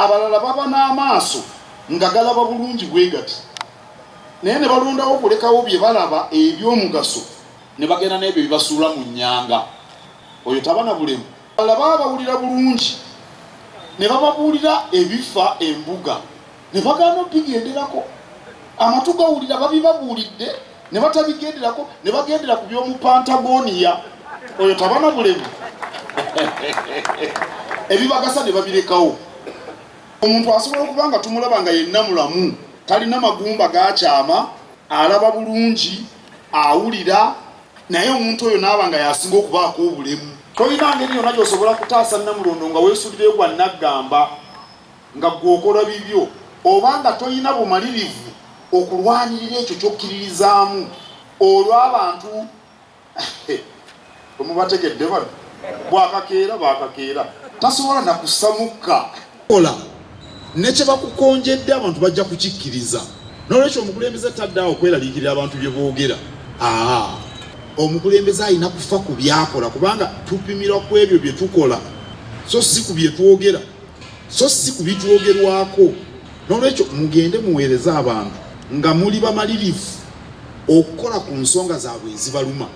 abalala baba n'amaaso nga galaba bulungi bwe gati naye ne balondawo okulekawo bye balaba eby'omugaso ne bagenda n'ebyo bibasuula mu nnyanga. Oyo tabana bulemu. Abalala baba bawulira bulungi ne bababuulira ebifa embuga ne bagaana obigenderako. Amatu gawulira babibabuulidde ne batabigenderako ne bagendera ku by'omu Pantagoniya. Oyo tabana bulemu. Ebibagasa ne babirekawo. Omuntu asobola okuba nga tumulaba nga yenna mulamu, talina magumba gakyama, alaba bulungi, awulira, naye omuntu oyo naaba nga yasinga okubaako obulemu. Toyina ngeri yonna gy'osobola kutaasa Namulondo nga weesuulire gwa Naggamba nga gw'okola bibyo, oba nga toyina bumalirivu okulwanirira ekyo ky'okkiririzaamu. Olwo abantu omubategedde bano bwakakeera bakakeera tasobola na kusamukka ola nekye bakukonjedde abantu bajja kukikkiriza. N'olwekyo omukulembeze taddaawo okweraliikirira abantu bye boogera. Omukulembeze alina kufa ku byakola kubanga tupimira ku ebyo bye tukola so si ku bye twogera, so si ku bitwogerwako. N'olwekyo mugende muweereze abantu nga muli bamalirivu okukola ku nsonga zaabwe ezibaluma.